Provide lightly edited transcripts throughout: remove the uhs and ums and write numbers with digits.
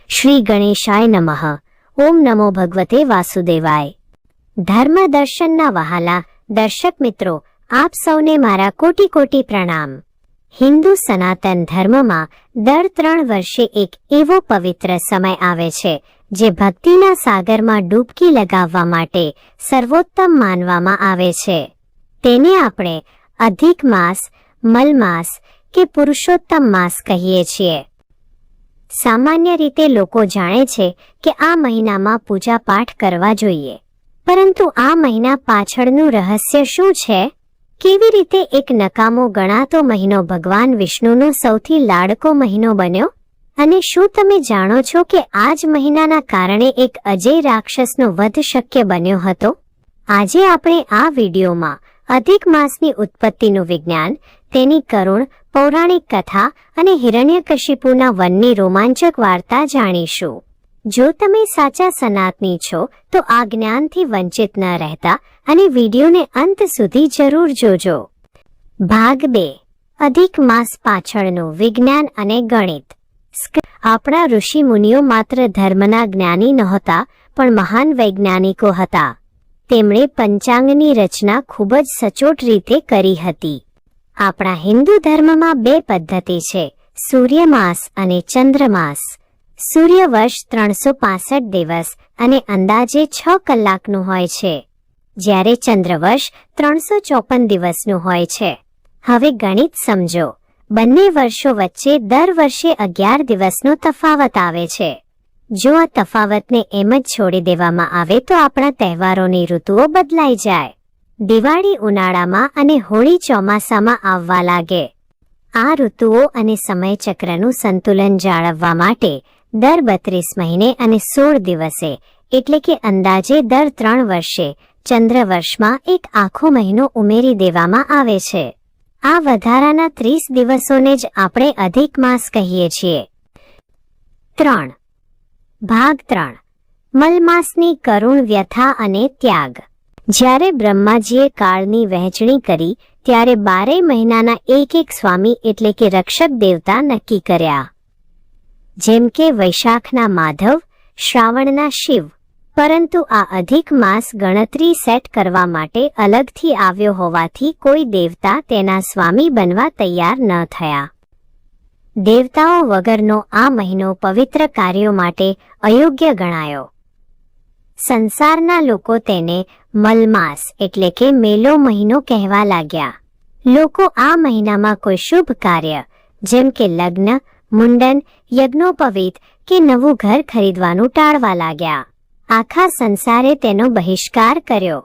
શ્રી ગણેશાય નમઃ. ઓમ નમો ભગવતે વાસુદેવાય. ધર્મ દર્શનના વહાલા દર્શક મિત્રો, આપ સૌને મારા કોટી કોટી પ્રણામ. હિન્દુ સનાતન ધર્મમાં દર 3 વર્ષે એક એવો પવિત્ર સમય આવે છે જે ભક્તિના સાગરમાં ડૂબકી લગાવવા માટે સર્વોત્તમ માનવામાં આવે છે. તેને આપણે અધિક માસ, મલ માસ કે પુરુષોત્તમ માસ કહીએ છીએ. સામાન્ય રીતે લોકો જાણે છે કે આ મહિનામાં પૂજા પાઠ કરવા જોઈએ, પરંતુ આ મહિના પાછળનું રહસ્ય શું છે? કેવી રીતે એક નકામો ગણાતો મહિનો ભગવાન વિષ્ણુનો સૌથી લાડકો મહિનો બન્યો? અને શું તમે જાણો છો કે આ જ મહિનાના કારણે એક અજેય રાક્ષસનો વધ શક્ય બન્યો હતો? આજે આપણે આ વિડીયોમાં અધિક માસની ઉત્પત્તિનું વિજ્ઞાન, તેની કરુણ પૌરાણિક કથા અને હિરણ્યકશિપુના વનની રોમાંચક વાર્તા જાણીશું. જો તમે સાચા સનાતની છો તો આ જ્ઞાનથી વંચિત ન રહેતા અને વિડીયોને અંત સુધી જરૂર જોજો. ભાગ 2. અધિક માસ પાછળનું વિજ્ઞાન અને ગણિત. આપણા ઋષિ મુનિઓ માત્ર ધર્મના જ્ઞાની નહોતા, પણ મહાન વૈજ્ઞાનિકો હતા. તેમણે પંચાંગની રચના ખૂબ જ સચોટ રીતે કરી હતી. આપણા હિન્દુ ધર્મમાં 2 પદ્ધતિ છે, સૂર્યમાસ અને ચંદ્રમાસ. સૂર્ય વર્ષ 365 દિવસ અને અંદાજે 6 કલાકનું હોય છે, જ્યારે ચંદ્રવર્ષ 354 દિવસનું હોય છે. હવે ગણિત સમજો. બંને વર્ષો વચ્ચે દર વર્ષે 11 દિવસનો તફાવત આવે છે. જો આ તફાવતને એમ જ છોડી દેવામાં આવે તો આપણા તહેવારોની ઋતુઓ બદલાઈ જાય. દિવાળી ઉનાળામાં અને હોળી ચોમાસામાં આવવા લાગે. આ ઋતુઓ અને સમયચક્રનું સંતુલન જાળવવા માટે દર 32 મહિને અને 16 દિવસે, એટલે કે અંદાજે દર 3 વર્ષે ચંદ્રવર્ષમાં એક આખો મહિનો ઉમેરી દેવામાં આવે છે. આ વધારાના 30 દિવસોને જ આપણે અધિક માસ કહીએ છીએ. 3. ભાગ 3. મલમાસની કરુણ વ્યથા અને ત્યાગ. જ્યારે બ્રહ્માજીએ કાળની વહેંચણી કરી ત્યારે 12 મહિનાના એક સ્વામી એટલે કે રક્ષક દેવતા નક્કી કર્યા. જેમ કે વૈશાખના માધવ, શ્રાવણના શિવ. પરંતુ આ અધિક માસ ગણતરી સેટ કરવા માટે અલગથી આવ્યો હોવાથી કોઈ દેવતા તેના સ્વામી બનવા તૈયાર ન થયા. દેવતાઓ વગરનો આ મહિનો પવિત્ર કાર્યો માટે અયોગ્ય ગણાયો. સંસારના લોકો તેને મલમાસ એટલે કે મેલો મહિનો કહેવા લાગ્યા. લોકો આ મહિનામાં કોઈ શુભ કાર્ય જેમ કે લગ્ન, મુંડન, યજ્ઞોપવીત કે નવું ઘર ખરીદવાનું ટાળવા લાગ્યા. આખા સંસારે તેનો બહિષ્કાર કર્યો.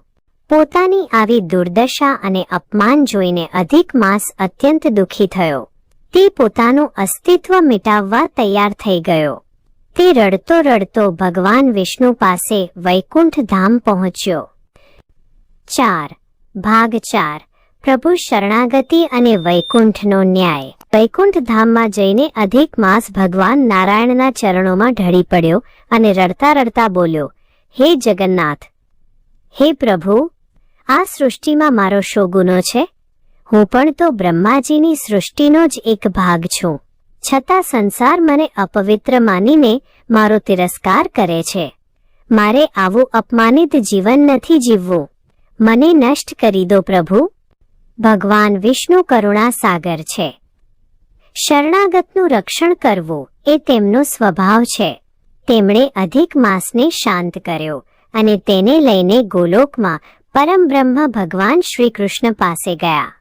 પોતાની આવી દુર્દશા અને અપમાન જોઈને અધિક માસ અત્યંત દુઃખી થયો. તે પોતાનું અસ્તિત્વ મિટાવવા તૈયાર થઈ ગયો. તે રડતો રડતો ભગવાન વિષ્ણુ પાસે વૈકુંઠ ધામ પહોંચ્યો. 4. ભાગ 4. પ્રભુ શરણાગતિ અને વૈકુંઠનો ન્યાય. વૈકુંઠ ધામમાં જઈને અધિક માસ ભગવાન નારાયણના ચરણોમાં ઢળી પડ્યો અને રડતા રડતા બોલ્યો, હે જગન્નાથ, હે પ્રભુ, આ સૃષ્ટિમાં મારો શો ગુનો છે? હું પણ તો બ્રહ્માજીની સૃષ્ટિનો જ એક ભાગ છું. છતાં સંસાર મને અપવિત્ર માનીને મારો તિરસ્કાર કરે છે. મારે આવું અપમાનિત જીવન નથી જીવવું. મને નષ્ટ કરી દો પ્રભુ. ભગવાન વિષ્ણુ કરુણા સાગર છે. શરણાગતનું રક્ષણ કરવું એ તેમનો સ્વભાવ છે. તેમણે અધિક માસને શાંત કર્યો અને તેને લઈને ગોલોકમાં પરમબ્રહ્મ ભગવાન શ્રી કૃષ્ણ પાસે ગયા.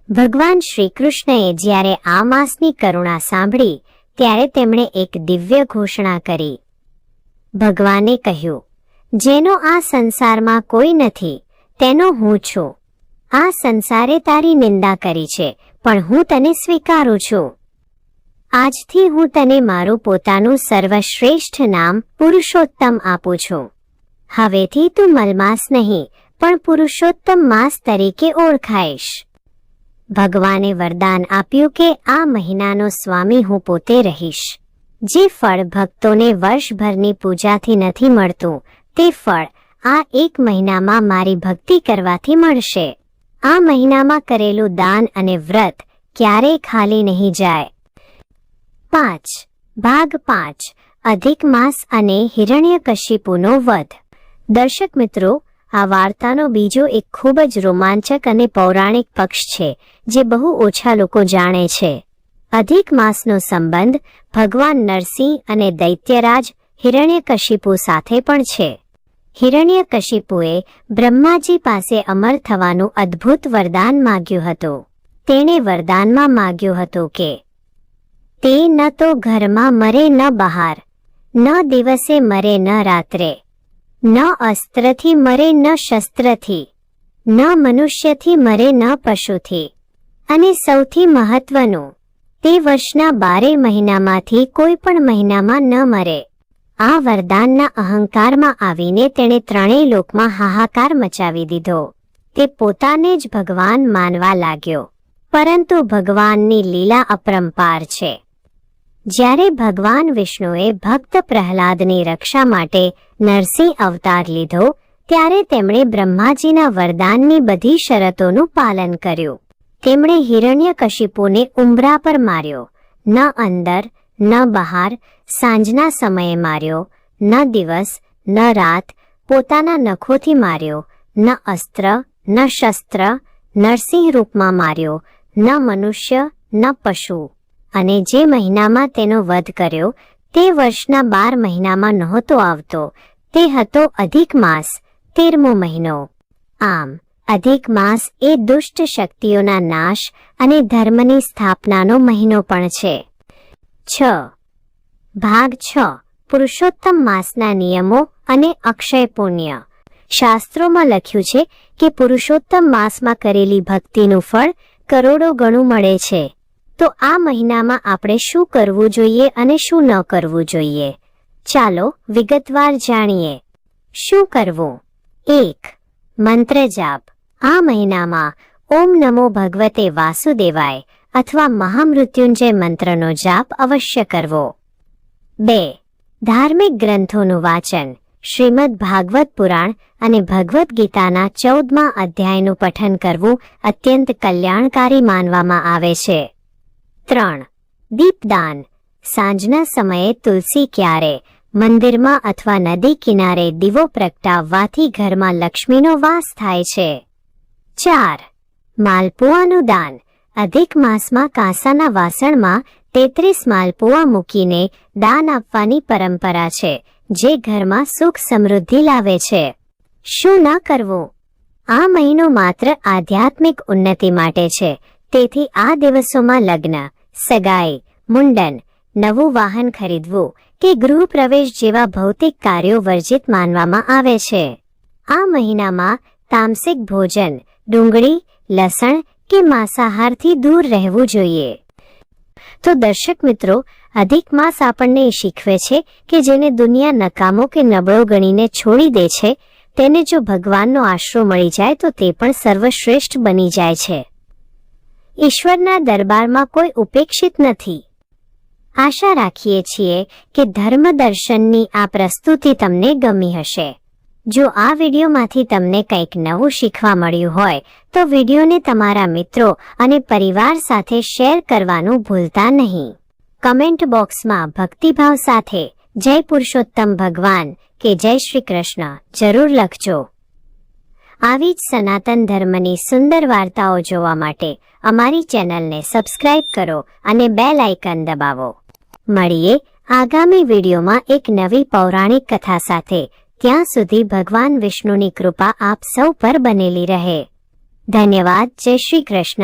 ભગવાન શ્રી કૃષ્ણએ જ્યારે આ માસની કરુણા સાંભળી ત્યારે તેમણે એક દિવ્ય ઘોષણા કરી. ભગવાને કહ્યું, જેનો આ સંસારમાં કોઈ નથી તેનો હું છું. આ સંસારે તારી નિંદા કરી છે, પણ હું તને સ્વીકારું છું. આજથી હું તને મારું પોતાનું સર્વશ્રેષ્ઠ નામ પુરુષોત્તમ આપું છું. હવેથી તું મલમાસ નહીં પણ પુરુષોત્તમ માસ તરીકે ઓળખાઈશ. ભગવાને વરદાન આપ્યું કે આ મહિનાનો સ્વામી હું પોતે રહીશ. જે ફળ ભક્તોને વર્ષભરની પૂજાથી નથી મળતું, તે ફળ આ એક મહિનામાં મારી ભક્તિ કરવાથી મળશે. આ મહિનામાં કરેલું દાન અને વ્રત ક્યારેય ખાલી નહીં જાય. 5. ભાગ 5. અધિક માસ અને હિરણ્યકશિપુનો વધ. દર્શક મિત્રો, આ વાર્તાનો બીજો એક ખૂબ જ રોમાંચક અને પૌરાણિક પક્ષ છે જે બહુ ઓછા લોકો જાણે છે. અધિક માસનો સંબંધ ભગવાન નરસિંહ અને દૈત્યરાજ હિરણ્યકશિપુ સાથે પણ છે. હિરણ્યકશિપુએ બ્રહ્માજી પાસે અમર થવાનું અદ્ભુત વરદાન માગ્યું હતું. તેણે વરદાનમાં માગ્યું હતું કે તે ન તો ઘરમાં મરે ન બહાર, ન દિવસે મરે ન રાત્રે, ન અસ્ત્રથી મરે ન શસ્ત્રથી, ન મનુષ્યથી મરે ન પશુથી, અને સૌથી મહત્વનું, તે વર્ષના 12 મહિનામાંથી કોઈ પણ મહિનામાં ન મરે. આ વરદાનના અહંકારમાં આવીને તેણે ત્રણેય લોકમાં હાહાકાર મચાવી દીધો. તે પોતાને જ ભગવાન માનવા લાગ્યો. પરંતુ ભગવાનની લીલા અપરંપાર છે. જ્યારે ભગવાન વિષ્ણુએ ભક્ત પ્રહલાદની રક્ષા માટે નરસિંહ અવતાર લીધો, ત્યારે તેમણે બ્રહ્માજીના વરદાનની બધી શરતોનું પાલન કર્યું. તેમણે હિરણ્યકશિપુને ઉંબરા પર માર્યો, ન અંદર ન બહાર, સાંજના સમયે માર્યો, ન દિવસ ન રાત, પોતાના નખોથી માર્યો, ન અસ્ત્ર ન શસ્ત્ર, નરસિંહ રૂપમાં માર્યો, ન મનુષ્ય ન પશુ. અને જે મહિનામાં તેનો વધ કર્યો તે વર્ષના 12 મહિનામાં નહોતો આવતો. તે હતો અધિક માસ, 13મો મહિનો. આમ અધિક માસ એ દુષ્ટ શક્તિઓના નાશ અને ધર્મની સ્થાપનાનો મહિનો પણ છે. 6. ભાગ 6. પુરુષોત્તમ માસના નિયમો અને અક્ષય પુણ્ય. શાસ્ત્રોમાં લખ્યું છે કે પુરુષોત્તમ માસમાં કરેલી ભક્તિનું ફળ કરોડો ગણું મળે છે. તો આ મહિનામાં આપણે શું કરવું જોઈએ અને શું ન કરવું જોઈએ? ચાલો વિગતવાર જાણીએ. શું કરવું? 1. મંત્ર જાપ. આ મહિનામાં ઓમ નમો ભગવતે વાસુદેવાય અથવા મહામૃત્યુંજય મંત્રનો જાપ અવશ્ય કરવો. 2. ધાર્મિક ગ્રંથોનું વાંચન. શ્રીમદ ભાગવત પુરાણ અને ભગવદ્ ગીતાના 14મા અધ્યાયનું પઠન કરવું અત્યંત કલ્યાણકારી માનવામાં આવે છે. 3. દીપદાન. સાંજના સમયે તુલસી ક્યારે, મંદિરમાં અથવા નદી કિનારે દીવો પ્રગટાવવાથી ઘરમાં લક્ષ્મીનો વાસ થાય છે. 4. માલપુઆનું દાન. અધિક માસમાં કાંસાના વાસણમાં 33 માલપુઆ મૂકીને દાન આપવાની પરંપરા છે, જે ઘરમાં સુખ સમૃદ્ધિ લાવે છે. શું ન કરવું? આ મહિનો માત્ર આધ્યાત્મિક ઉન્નતિ માટે છે. તેથી આ દિવસોમાં લગ્ન, સગાઈ, મુંડન, નવું વાહન ખરીદવું કે ગૃહ પ્રવેશ જેવા ભૌતિક કાર્યો વર્જિત માનવામાં આવે છે. આ મહિનામાં તામસિક ભોજન, ડુંગળી, લસણ કે માંસાહારથી દૂર રહેવું જોઈએ. તો દર્શક મિત્રો, અધિક માસ આપણને એ શીખવે છે કે જેને દુનિયા નકામો કે નબળો ગણીને છોડી દે છે, તેને જો ભગવાનનો આશરો મળી જાય તો તે પણ સર્વશ્રેષ્ઠ બની જાય છે. ઈશ્વરના દરબારમાં કોઈ ઉપેક્ષિત નથી. આશા રાખીએ છીએ કે ધર્મ દર્શનની આ પ્રસ્તુતિ તમને ગમી હશે. જો આ વિડીયોમાંથી તમને કંઈક નવું શીખવા મળ્યું હોય તો વિડીયોને તમારા મિત્રો અને પરિવાર સાથે શેર કરવાનું ભૂલતા નહીં. કમેન્ટ બોક્સમાં ભક્તિભાવ સાથે જય પુરુષોત્તમ ભગવાન કે જય શ્રી કૃષ્ણ જરૂર લખજો. આવી જ સનાતન ધર્મની સુંદર વાર્તાઓ જોવા માટે અમારી ચેનલને સબસ્ક્રાઇબ કરો અને બેલ આઇકન દબાવો. મળીએ આગામી વિડીયોમાં એક નવી પૌરાણિક કથા સાથે. ત્યાં સુધી ભગવાન વિષ્ણુની કૃપા આપ સૌ પર બનેલી રહે. ધન્યવાદ. જય શ્રી કૃષ્ણ.